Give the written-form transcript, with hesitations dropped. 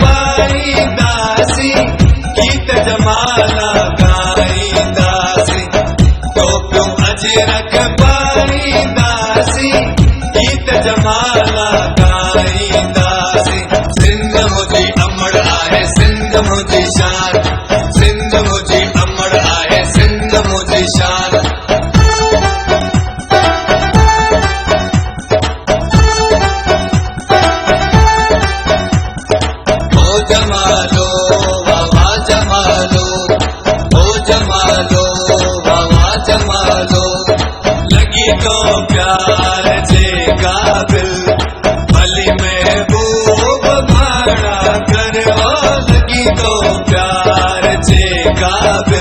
पाईंदासी गीत जमाला गाईंदासी तो क्यों अजरक पाईंदासी गीत जमाला गाईंदासी सिंध मुझी अमड़ आहे सिंध मुझी शान सिंध मुझी अमड़ आहे सिंध मुझी शान जमालो वावा जमालो ओ जमालो वावा जमालो लगी तो प्यार जे काबिल भली महबूब भाड़ा कर ओ लगी तो प्यार जे काबिल